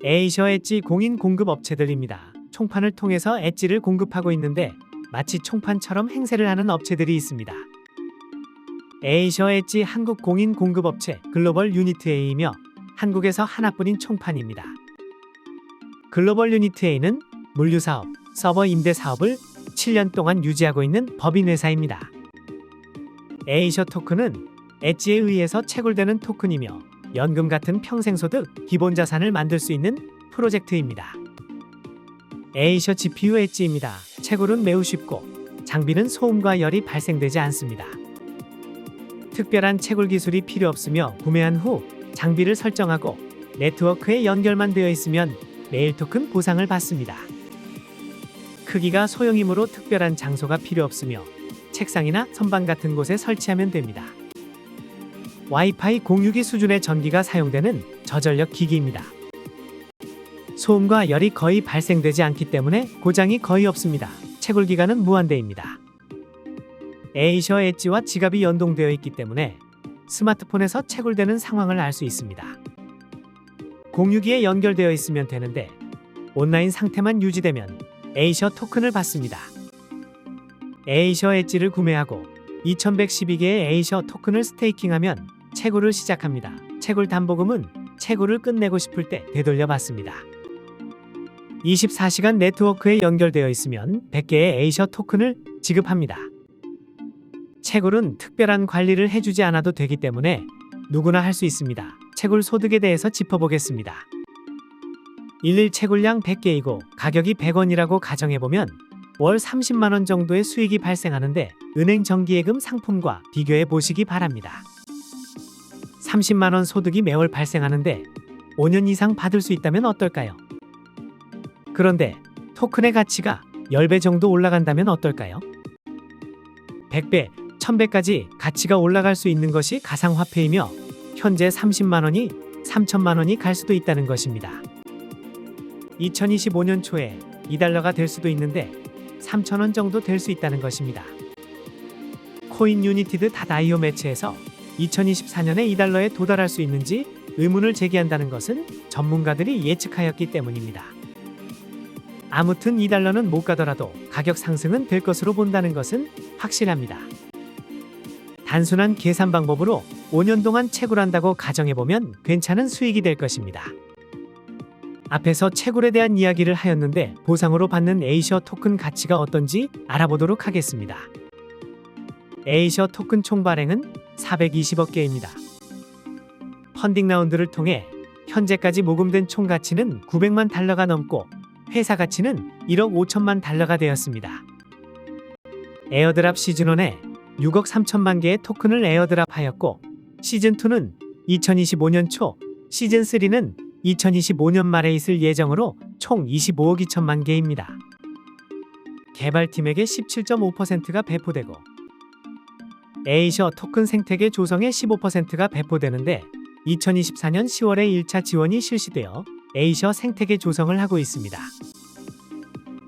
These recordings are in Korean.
에이셔 엣지 공인 공급 업체들입니다. 총판을 통해서 엣지를 공급하고 있는데 마치 총판처럼 행세를 하는 업체들이 있습니다. 에이셔 엣지 한국 공인 공급 업체 글로벌 유니트 A이며 한국에서 하나뿐인 총판입니다. 글로벌 유니트 A는 물류사업, 서버 임대 사업을 7년 동안 유지하고 있는 법인 회사입니다. 에이셔 토큰은 엣지에 의해서 채굴되는 토큰이며 연금 같은 평생소득, 기본자산을 만들 수 있는 프로젝트입니다. 에이셔 GPU 엣지입니다. 채굴은 매우 쉽고 장비는 소음과 열이 발생되지 않습니다. 특별한 채굴 기술이 필요 없으며 구매한 후 장비를 설정하고 네트워크에 연결만 되어 있으면 매일 토큰 보상을 받습니다. 크기가 소형이므로 특별한 장소가 필요 없으며 책상이나 선반 같은 곳에 설치하면 됩니다. 와이파이 공유기 수준의 전기가 사용되는 저전력 기기입니다. 소음과 열이 거의 발생되지 않기 때문에 고장이 거의 없습니다. 채굴 기간은 무한대입니다. 에이셔 엣지와 지갑이 연동되어 있기 때문에 스마트폰에서 채굴되는 상황을 알 수 있습니다. 공유기에 연결되어 있으면 되는데 온라인 상태만 유지되면 에이셔 토큰을 받습니다. 에이셔 엣지를 구매하고 2112개의 에이셔 토큰을 스테이킹하면 채굴을 시작합니다. 채굴 담보금은 채굴을 끝내고 싶을 때 되돌려 받습니다. 24시간 네트워크에 연결되어 있으면 100개의 에이셔 토큰을 지급합니다. 채굴은 특별한 관리를 해주지 않아도 되기 때문에 누구나 할 수 있습니다. 채굴 소득에 대해서 짚어보겠습니다. 일일 채굴량 100개이고 가격이 100원이라고 가정해보면 월 30만원 정도의 수익이 발생하는데 은행 정기예금 상품과 비교해 보시기 바랍니다. 30만원 소득이 매월 발생하는데 5년 이상 받을 수 있다면 어떨까요? 그런데 토큰의 가치가 10배 정도 올라간다면 어떨까요? 100배, 1000배까지 가치가 올라갈 수 있는 것이 가상화폐이며 현재 30만원이 3천만원이 갈 수도 있다는 것입니다. 2025년 초에 2달러가 될 수도 있는데 3천원 정도 될 수 있다는 것입니다. 코인 유니티드 닷.io 매체에서 2024년에 2달러에 도달할 수 있는지 의문을 제기한다는 것은 전문가들이 예측하였기 때문입니다. 아무튼 2달러는 못 가더라도 가격 상승은 될 것으로 본다는 것은 확실합니다. 단순한 계산 방법으로 5년 동안 채굴한다고 가정해보면 괜찮은 수익이 될 것입니다. 앞에서 채굴에 대한 이야기를 하였는데 보상으로 받는 에이셔 토큰 가치가 어떤지 알아보도록 하겠습니다. 에이셔 토큰 총 발행은 420억 개입니다. 펀딩 라운드를 통해 현재까지 모금된 총 가치는 900만 달러가 넘고 회사 가치는 1억 5천만 달러가 되었습니다. 에어드랍 시즌1에 6억 3천만 개의 토큰을 에어드랍하였고 시즌2는 2025년 초, 시즌3는 2025년 말에 있을 예정으로 총 25억 2천만 개입니다. 개발팀에게 17.5%가 배포되고 에이셔 토큰 생태계 조성의 15%가 배포되는데 2024년 10월에 1차 지원이 실시되어 에이셔 생태계 조성을 하고 있습니다.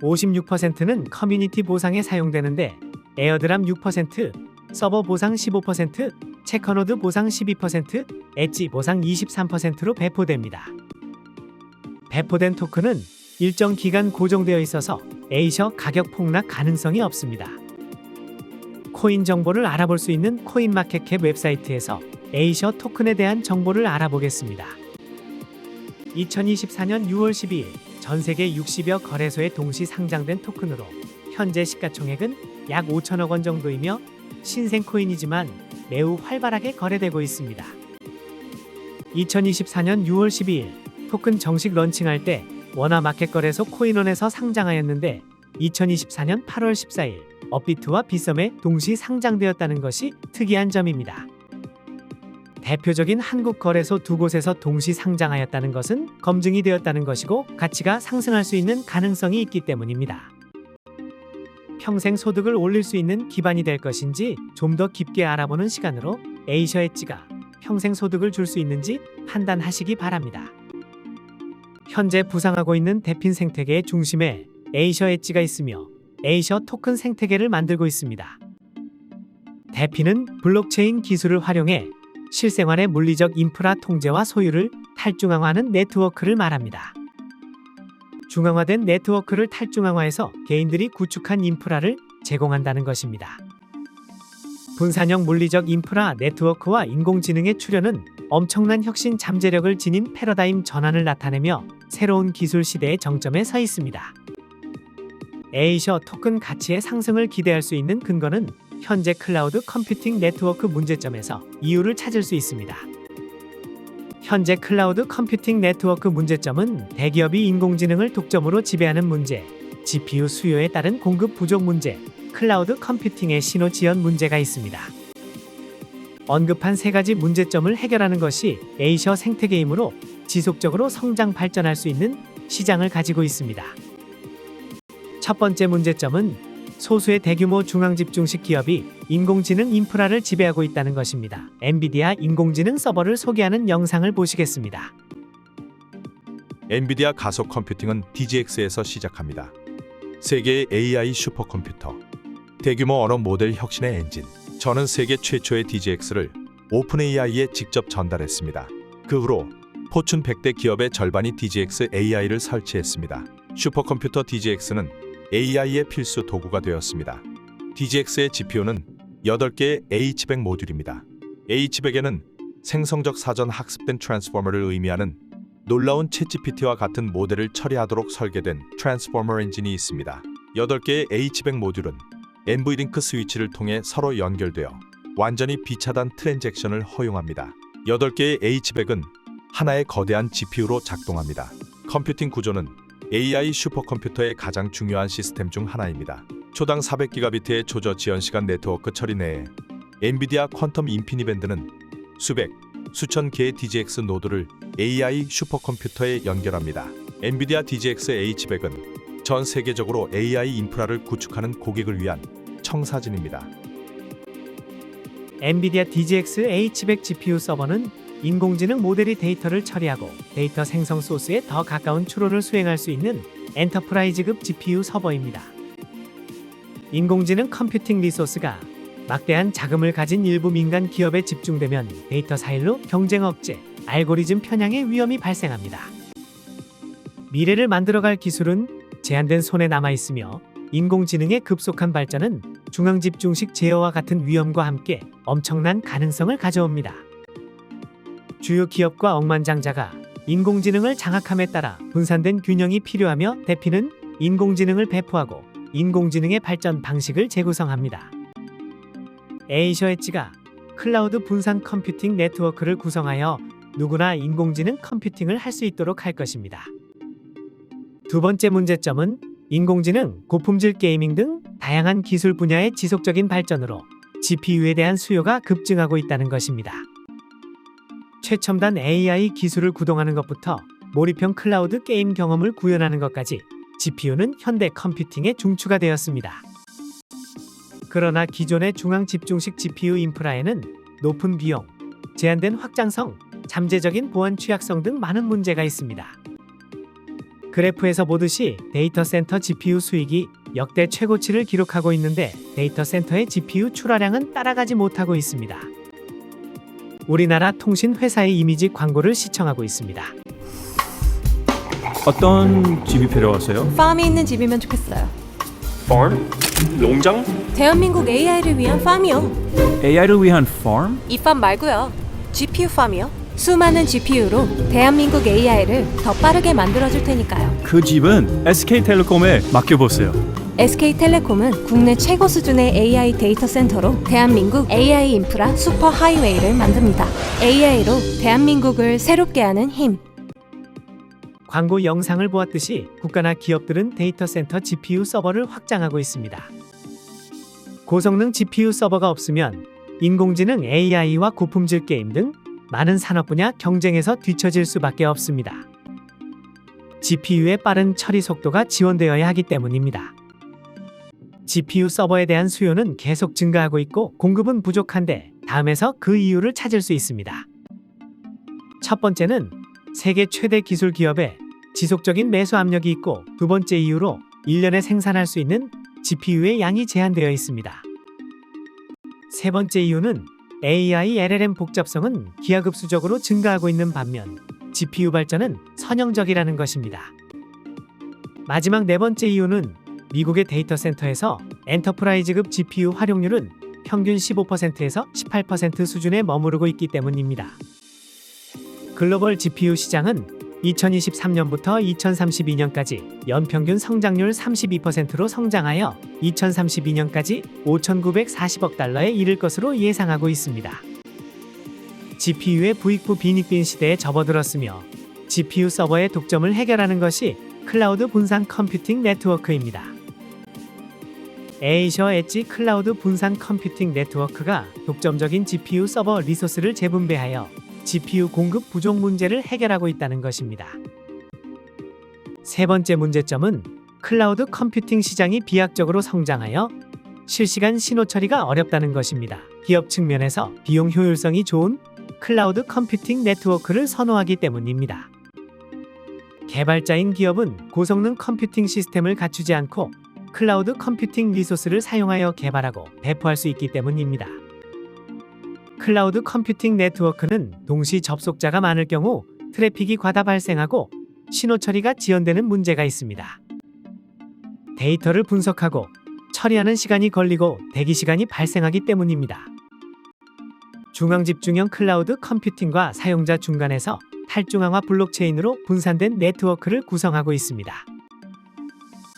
56%는 커뮤니티 보상에 사용되는데 에어드랍 6%, 서버 보상 15%, 체커노드 보상 12%, 엣지 보상 23%로 배포됩니다. 배포된 토큰은 일정 기간 고정되어 있어서 에이셔 가격 폭락 가능성이 없습니다. 코인 정보를 알아볼 수 있는 코인마켓캡 웹사이트에서 에이셔 토큰에 대한 정보를 알아보겠습니다. 2024년 6월 12일 전 세계 60여 거래소에 동시 상장된 토큰으로 현재 시가총액은 약 5천억 원 정도이며 신생 코인이지만 매우 활발하게 거래되고 있습니다. 2024년 6월 12일 토큰 정식 런칭할 때 원화마켓 거래소 코인원에서 상장하였는데 2024년 8월 14일 업비트와 비썸에 동시 상장되었다는 것이 특이한 점입니다. 대표적인 한국 거래소 두 곳에서 동시 상장하였다는 것은 검증이 되었다는 것이고 가치가 상승할 수 있는 가능성이 있기 때문입니다. 평생 소득을 올릴 수 있는 기반이 될 것인지 좀 더 깊게 알아보는 시간으로 에이셔 엣지가 평생 소득을 줄 수 있는지 판단하시기 바랍니다. 현재 부상하고 있는 대핀 생태계의 중심에 에이셔 엣지가 있으며 에이셔 토큰 생태계를 만들고 있습니다. 대핀은 블록체인 기술을 활용해 실생활의 물리적 인프라 통제와 소유를 탈중앙화하는 네트워크를 말합니다. 중앙화된 네트워크를 탈중앙화해서 개인들이 구축한 인프라를 제공한다는 것입니다. 분산형 물리적 인프라 네트워크와 인공지능의 출현은 엄청난 혁신 잠재력을 지닌 패러다임 전환을 나타내며 새로운 기술 시대의 정점에 서 있습니다. 에이셔 토큰 가치의 상승을 기대할 수 있는 근거는 현재 클라우드 컴퓨팅 네트워크 문제점에서 이유를 찾을 수 있습니다. 현재 클라우드 컴퓨팅 네트워크 문제점은 대기업이 인공지능을 독점으로 지배하는 문제, GPU 수요에 따른 공급 부족 문제, 클라우드 컴퓨팅의 신호 지연 문제가 있습니다. 언급한 세 가지 문제점을 해결하는 것이 에이셔 생태계이므로 지속적으로 성장 발전할 수 있는 시장을 가지고 있습니다. 첫 번째 문제점은 소수의 대규모 중앙집중식 기업이 인공지능 인프라를 지배하고 있다는 것입니다. 엔비디아 인공지능 서버를 소개하는 영상을 보시겠습니다. 엔비디아 가속 컴퓨팅은 DGX에서 시작합니다. 세계의 AI 슈퍼컴퓨터, 대규모 언어 모델 혁신의 엔진. 저는 세계 최초의 DGX를 오픈AI에 직접 전달했습니다. 그 후로 포춘 100대 기업의 절반이 DGX AI를 설치했습니다. 슈퍼컴퓨터 DGX는 AI의 필수 도구가 되었습니다. DGX의 GPU는 8개의 H100 모듈입니다. H100에는 생성적 사전 학습된 트랜스포머를 의미하는 놀라운 챗GPT와 같은 모델을 처리하도록 설계된 트랜스포머 엔진이 있습니다. 8개의 H100 모듈은 NVLink 스위치를 통해 서로 연결되어 완전히 비차단 트랜잭션을 허용합니다. 8개의 H100은 하나의 거대한 GPU로 작동합니다. 컴퓨팅 구조는 AI 슈퍼컴퓨터의 가장 중요한 시스템 중 하나입니다. 초당 400기가비트의 초저 지연 시간 네트워크 처리 내에 엔비디아 퀀텀 인피니밴드는 수백, 수천 개의 DGX 노드를 AI 슈퍼컴퓨터에 연결합니다. 엔비디아 DGX H100은 전 세계적으로 AI 인프라를 구축하는 고객을 위한 청사진입니다. 엔비디아 DGX H100 GPU 서버는 인공지능 모델이 데이터를 처리하고 데이터 생성 소스에 더 가까운 추론을 수행할 수 있는 엔터프라이즈급 GPU 서버입니다. 인공지능 컴퓨팅 리소스가 막대한 자금을 가진 일부 민간 기업에 집중되면 데이터 사일로 경쟁 억제, 알고리즘 편향의 위험이 발생합니다. 미래를 만들어갈 기술은 제한된 손에 남아 있으며 인공지능의 급속한 발전은 중앙집중식 제어와 같은 위험과 함께 엄청난 가능성을 가져옵니다. 주요 기업과 억만장자가 인공지능을 장악함에 따라 분산된 균형이 필요하며 대피는 인공지능을 배포하고 인공지능의 발전 방식을 재구성합니다. 에이셔 엣지가 클라우드 분산 컴퓨팅 네트워크를 구성하여 누구나 인공지능 컴퓨팅을 할 수 있도록 할 것입니다. 두 번째 문제점은 인공지능, 고품질 게이밍 등 다양한 기술 분야의 지속적인 발전으로 GPU에 대한 수요가 급증하고 있다는 것입니다. 최첨단 AI 기술을 구동하는 것부터 몰입형 클라우드 게임 경험을 구현하는 것까지 GPU는 현대 컴퓨팅의 중추가 되었습니다. 그러나 기존의 중앙 집중식 GPU 인프라에는 높은 비용, 제한된 확장성, 잠재적인 보안 취약성 등 많은 문제가 있습니다. 그래프에서 보듯이 데이터 센터 GPU 수익이 역대 최고치를 기록하고 있는데 데이터 센터의 GPU 출하량은 따라가지 못하고 있습니다. 우리나라 통신 회사의 이미지 광고를 시청하고 있습니다. 어떤 집이 필요하세요? 팜이 있는 집이면 좋겠어요. farm? 농장? 대한민국 AI를 위한 팜이요. AI를 위한 farm? 이 팜 말고요. GPU 팜이요. 수많은 GPU로 대한민국 AI를 더 빠르게 만들어줄 테니까요. 그 집은 SK텔레콤에 맡겨보세요. SK텔레콤은 국내 최고 수준의 AI 데이터 센터로 대한민국 AI 인프라 슈퍼 하이웨이를 만듭니다. AI로 대한민국을 새롭게 하는 힘. 광고 영상을 보았듯이 국가나 기업들은 데이터 센터 GPU 서버를 확장하고 있습니다. 고성능 GPU 서버가 없으면 인공지능 AI와 고품질 게임 등 많은 산업 분야 경쟁에서 뒤처질 수밖에 없습니다. GPU의 빠른 처리 속도가 지원되어야 하기 때문입니다. GPU 서버에 대한 수요는 계속 증가하고 있고 공급은 부족한데 다음에서 그 이유를 찾을 수 있습니다. 첫 번째는 세계 최대 기술 기업에 지속적인 매수 압력이 있고 두 번째 이유로 1년에 생산할 수 있는 GPU의 양이 제한되어 있습니다. 세 번째 이유는 AI LLM 복잡성은 기하급수적으로 증가하고 있는 반면 GPU 발전은 선형적이라는 것입니다. 마지막 네 번째 이유는 미국의 데이터 센터에서 엔터프라이즈급 GPU 활용률은 평균 15%에서 18% 수준에 머무르고 있기 때문입니다. 글로벌 GPU 시장은 2023년부터 2032년까지 연평균 성장률 32%로 성장하여 2032년까지 5,940억 달러에 이를 것으로 예상하고 있습니다. GPU의 부익부 빈익빈 시대에 접어들었으며 GPU 서버의 독점을 해결하는 것이 클라우드 분산 컴퓨팅 네트워크입니다. 에이저 엣지 클라우드 분산 컴퓨팅 네트워크가 독점적인 GPU 서버 리소스를 재분배하여 GPU 공급 부족 문제를 해결하고 있다는 것입니다. 세 번째 문제점은 클라우드 컴퓨팅 시장이 비약적으로 성장하여 실시간 신호 처리가 어렵다는 것입니다. 기업 측면에서 비용 효율성이 좋은 클라우드 컴퓨팅 네트워크를 선호하기 때문입니다. 개발자인 기업은 고성능 컴퓨팅 시스템을 갖추지 않고 클라우드 컴퓨팅 리소스를 사용하여 개발하고 배포할 수 있기 때문입니다. 클라우드 컴퓨팅 네트워크는 동시 접속자가 많을 경우 트래픽이 과다 발생하고 신호 처리가 지연되는 문제가 있습니다. 데이터를 분석하고 처리하는 시간이 걸리고 대기 시간이 발생하기 때문입니다. 중앙 집중형 클라우드 컴퓨팅과 사용자 중간에서 탈중앙화 블록체인으로 분산된 네트워크를 구성하고 있습니다.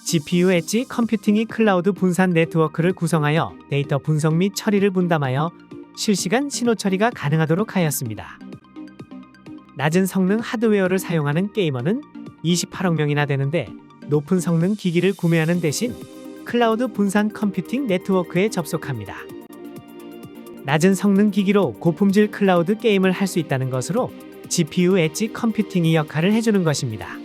GPU 엣지 컴퓨팅이 클라우드 분산 네트워크를 구성하여 데이터 분석 및 처리를 분담하여 실시간 신호 처리가 가능하도록 하였습니다. 낮은 성능 하드웨어를 사용하는 게이머는 28억 명이나 되는데 높은 성능 기기를 구매하는 대신 클라우드 분산 컴퓨팅 네트워크에 접속합니다. 낮은 성능 기기로 고품질 클라우드 게임을 할 수 있다는 것으로 GPU 엣지 컴퓨팅이 역할을 해주는 것입니다.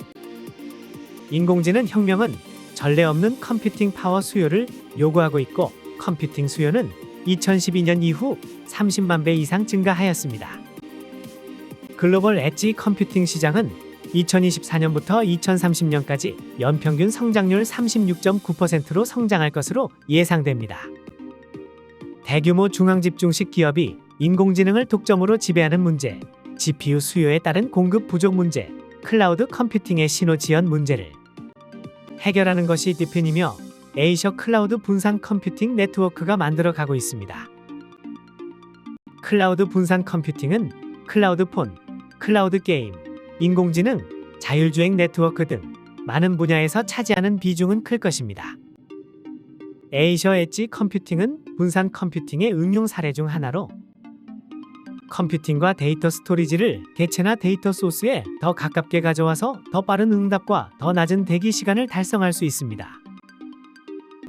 인공지능 혁명은 전례 없는 컴퓨팅 파워 수요를 요구하고 있고 컴퓨팅 수요는 2012년 이후 30만 배 이상 증가하였습니다. 글로벌 엣지 컴퓨팅 시장은 2024년부터 2030년까지 연평균 성장률 36.9%로 성장할 것으로 예상됩니다. 대규모 중앙집중식 기업이 인공지능을 독점으로 지배하는 문제, GPU 수요에 따른 공급 부족 문제, 클라우드 컴퓨팅의 신호 지연 문제를 해결하는 것이 디핀이며 에이저 클라우드 분산 컴퓨팅 네트워크가 만들어가고 있습니다. 클라우드 분산 컴퓨팅은 클라우드 폰, 클라우드 게임, 인공지능, 자율주행 네트워크 등 많은 분야에서 차지하는 비중은 클 것입니다. 에이저 엣지 컴퓨팅은 분산 컴퓨팅의 응용 사례 중 하나로 컴퓨팅과 데이터 스토리지를 개체나 데이터 소스에 더 가깝게 가져와서 더 빠른 응답과 더 낮은 대기 시간을 달성할 수 있습니다.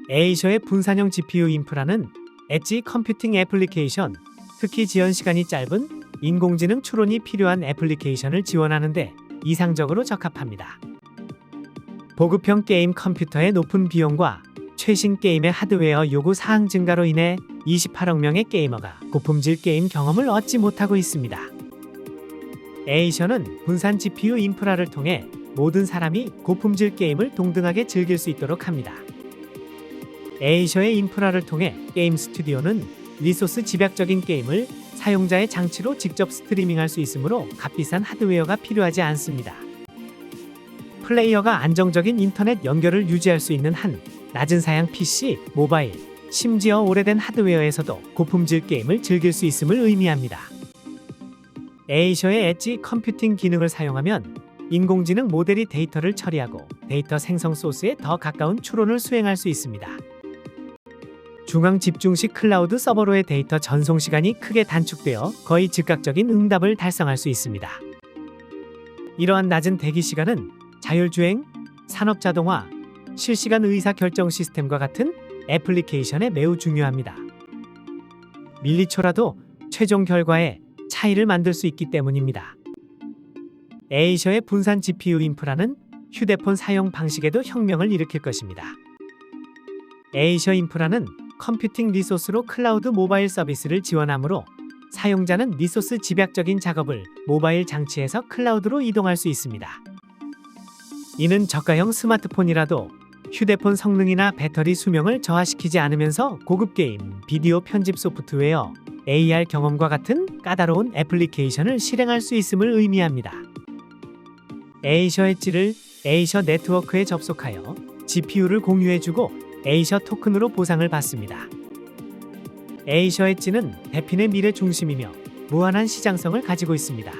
에이저의 분산형 GPU 인프라는 엣지 컴퓨팅 애플리케이션, 특히 지연 시간이 짧은 인공지능 추론이 필요한 애플리케이션을 지원하는데 이상적으로 적합합니다. 보급형 게임 컴퓨터의 높은 비용과 최신 게임의 하드웨어 요구 사항 증가로 인해 28억 명의 게이머가 고품질 게임 경험을 얻지 못하고 있습니다. 에이저는 분산 GPU 인프라를 통해 모든 사람이 고품질 게임을 동등하게 즐길 수 있도록 합니다. 에이저의 인프라를 통해 게임 스튜디오는 리소스 집약적인 게임을 사용자의 장치로 직접 스트리밍할 수 있으므로 값비싼 하드웨어가 필요하지 않습니다. 플레이어가 안정적인 인터넷 연결을 유지할 수 있는 한 낮은 사양 PC, 모바일, 심지어 오래된 하드웨어에서도 고품질 게임을 즐길 수 있음을 의미합니다. 에이저의 엣지 컴퓨팅 기능을 사용하면 인공지능 모델이 데이터를 처리하고 데이터 생성 소스에 더 가까운 추론을 수행할 수 있습니다. 중앙 집중식 클라우드 서버로의 데이터 전송 시간이 크게 단축되어 거의 즉각적인 응답을 달성할 수 있습니다. 이러한 낮은 대기 시간은 자율주행, 산업자동화, 실시간 의사결정 시스템과 같은 애플리케이션에 매우 중요합니다. 밀리초라도 최종 결과에 차이를 만들 수 있기 때문입니다. 에이저의 분산 GPU 인프라는 휴대폰 사용 방식에도 혁명을 일으킬 것입니다. 에이저 인프라는 컴퓨팅 리소스로 클라우드 모바일 서비스를 지원하므로 사용자는 리소스 집약적인 작업을 모바일 장치에서 클라우드로 이동할 수 있습니다. 이는 저가형 스마트폰이라도 휴대폰 성능이나 배터리 수명을 저하시키지 않으면서 고급 게임, 비디오 편집 소프트웨어, AR 경험과 같은 까다로운 애플리케이션을 실행할 수 있음을 의미합니다. 에이저 엣지를 에이셔 네트워크에 접속하여 GPU를 공유해주고 에이셔 토큰으로 보상을 받습니다. 에이셔 엣지는 대핀의 미래 중심이며 무한한 시장성을 가지고 있습니다.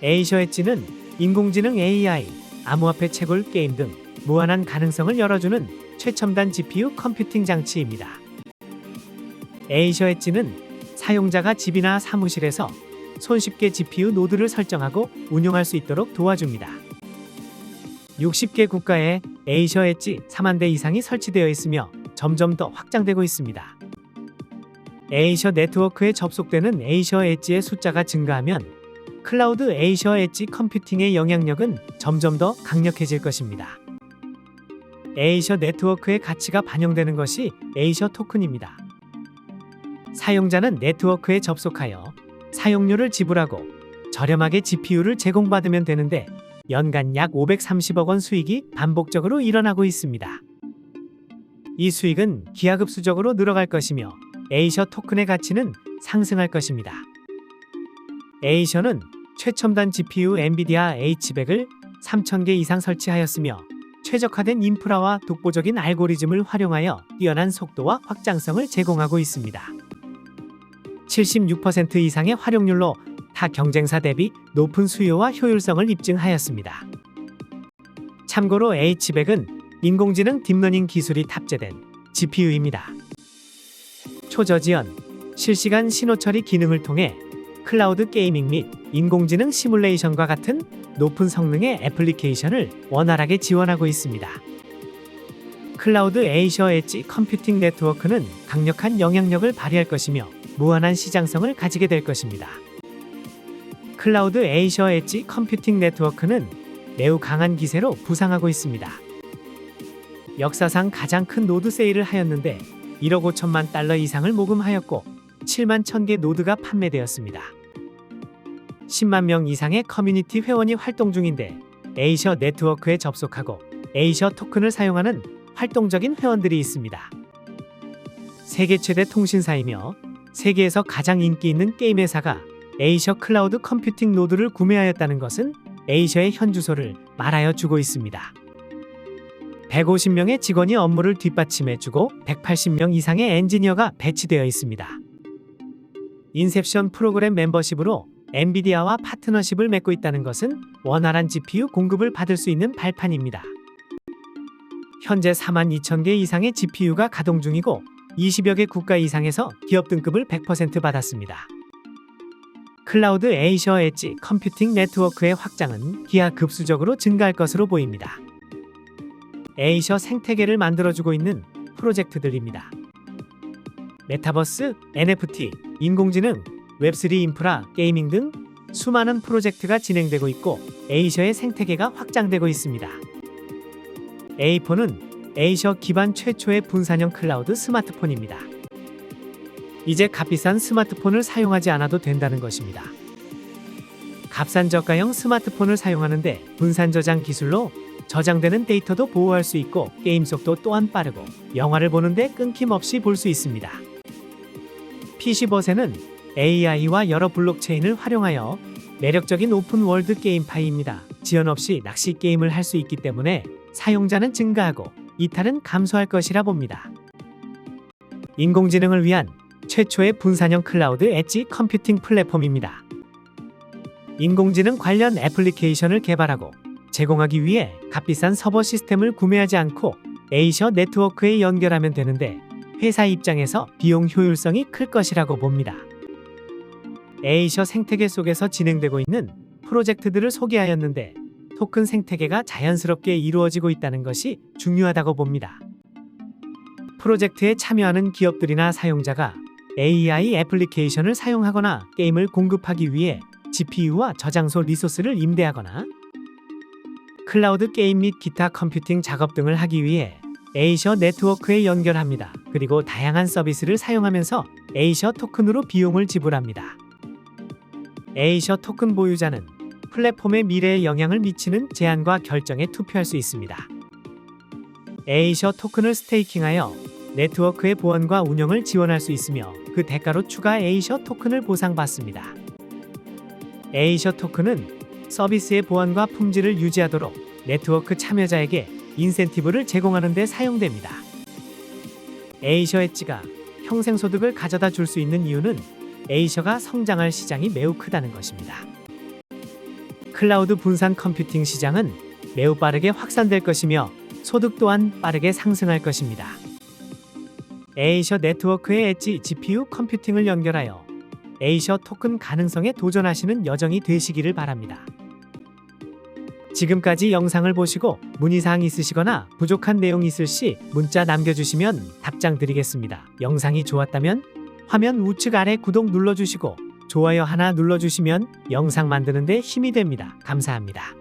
에이셔 엣지는 인공지능 AI, 암호화폐 채굴 게임 등 무한한 가능성을 열어주는 최첨단 GPU 컴퓨팅 장치입니다. 에이셔 엣지는 사용자가 집이나 사무실에서 손쉽게 GPU 노드를 설정하고 운용할 수 있도록 도와줍니다. 60개 국가에 에이셔 엣지 4만 대 이상이 설치되어 있으며 점점 더 확장되고 있습니다. 에이셔 네트워크에 접속되는 에이셔 엣지의 숫자가 증가하면 클라우드 에이셔 엣지 컴퓨팅의 영향력은 점점 더 강력해질 것입니다. 에이셔 네트워크의 가치가 반영되는 것이 에이셔 토큰입니다. 사용자는 네트워크에 접속하여 사용료를 지불하고 저렴하게 GPU를 제공받으면 되는데 연간 약 530억 원 수익이 반복적으로 일어나고 있습니다. 이 수익은 기하급수적으로 늘어갈 것이며 에이셔 토큰의 가치는 상승할 것입니다. 에이셔는 최첨단 GPU 엔비디아 H100을 3,000개 이상 설치하였으며 최적화된 인프라와 독보적인 알고리즘을 활용하여 뛰어난 속도와 확장성을 제공하고 있습니다. 76% 이상의 활용률로 타 경쟁사 대비 높은 수요와 효율성을 입증하였습니다. 참고로 H100은 인공지능 딥러닝 기술이 탑재된 GPU입니다. 초저지연, 실시간 신호 처리 기능을 통해 클라우드 게이밍 및 인공지능 시뮬레이션과 같은 높은 성능의 애플리케이션을 원활하게 지원하고 있습니다. 클라우드 에이셔 엣지 컴퓨팅 네트워크는 강력한 영향력을 발휘할 것이며 무한한 시장성을 가지게 될 것입니다. 클라우드 에이셔 엣지 컴퓨팅 네트워크는 매우 강한 기세로 부상하고 있습니다. 역사상 가장 큰 노드 세일을 하였는데 1억 5천만 달러 이상을 모금하였고 7만 1000개 노드가 판매되었습니다. 10만 명 이상의 커뮤니티 회원이 활동 중인데 에이셔 네트워크에 접속하고 에이셔 토큰을 사용하는 활동적인 회원들이 있습니다. 세계 최대 통신사이며 세계에서 가장 인기 있는 게임 회사가 에이셔 클라우드 컴퓨팅 노드를 구매하였다는 것은 에이셔의 현 주소를 말하여 주고 있습니다. 150명의 직원이 업무를 뒷받침해주고 180명 이상의 엔지니어가 배치되어 있습니다. 인셉션 프로그램 멤버십으로 엔비디아와 파트너십을 맺고 있다는 것은 원활한 GPU 공급을 받을 수 있는 발판입니다. 현재 4만 2천 개 이상의 GPU가 가동 중이고 20여 개 국가 이상에서 기업 등급을 100% 받았습니다. 클라우드 에이셔 엣지 컴퓨팅 네트워크의 확장은 기하급수적으로 증가할 것으로 보입니다. 에이셔 생태계를 만들어주고 있는 프로젝트들입니다. 메타버스, NFT, 인공지능, 웹3 인프라, 게이밍 등 수많은 프로젝트가 진행되고 있고 에이셔의 생태계가 확장되고 있습니다. A4는 에이셔 기반 최초의 분산형 클라우드 스마트폰입니다. 이제 값비싼 스마트폰을 사용하지 않아도 된다는 것입니다. 값싼 저가형 스마트폰을 사용하는데 분산 저장 기술로 저장되는 데이터도 보호할 수 있고 게임 속도 또한 빠르고 영화를 보는데 끊김없이 볼 수 있습니다. PC버스는 AI와 여러 블록체인을 활용하여 매력적인 오픈월드 게임파이입니다. 지연 없이 낚시 게임을 할 수 있기 때문에 사용자는 증가하고 이탈은 감소할 것이라 봅니다. 인공지능을 위한 최초의 분산형 클라우드 엣지 컴퓨팅 플랫폼입니다. 인공지능 관련 애플리케이션을 개발하고 제공하기 위해 값비싼 서버 시스템을 구매하지 않고 에이셔 네트워크에 연결하면 되는데 회사 입장에서 비용 효율성이 클 것이라고 봅니다. 에이셔 생태계 속에서 진행되고 있는 프로젝트들을 소개하였는데 토큰 생태계가 자연스럽게 이루어지고 있다는 것이 중요하다고 봅니다. 프로젝트에 참여하는 기업들이나 사용자가 AI 애플리케이션을 사용하거나 게임을 공급하기 위해 GPU와 저장소 리소스를 임대하거나 클라우드 게임 및 기타 컴퓨팅 작업 등을 하기 위해 에이셔 네트워크에 연결합니다. 그리고 다양한 서비스를 사용하면서 에이셔 토큰으로 비용을 지불합니다. 에이셔 토큰 보유자는 플랫폼의 미래에 영향을 미치는 제안과 결정에 투표할 수 있습니다. 에이셔 토큰을 스테이킹하여 네트워크의 보안과 운영을 지원할 수 있으며 그 대가로 추가 에이셔 토큰을 보상받습니다. 에이셔 토큰은 서비스의 보안과 품질을 유지하도록 네트워크 참여자에게 인센티브를 제공하는 데 사용됩니다. 에이셔 엣지가 평생소득을 가져다 줄 수 있는 이유는 에이셔가 성장할 시장이 매우 크다는 것입니다. 클라우드 분산 컴퓨팅 시장은 매우 빠르게 확산될 것이며 소득 또한 빠르게 상승할 것입니다. 에이셔 네트워크의 엣지 GPU 컴퓨팅을 연결하여 에이셔 토큰 가능성에 도전하시는 여정이 되시기를 바랍니다. 지금까지 영상을 보시고 문의사항 있으시거나 부족한 내용 있을 시 문자 남겨주시면 답장 드리겠습니다. 영상이 좋았다면 화면 우측 아래 구독 눌러주시고 좋아요 하나 눌러주시면 영상 만드는 데 힘이 됩니다. 감사합니다.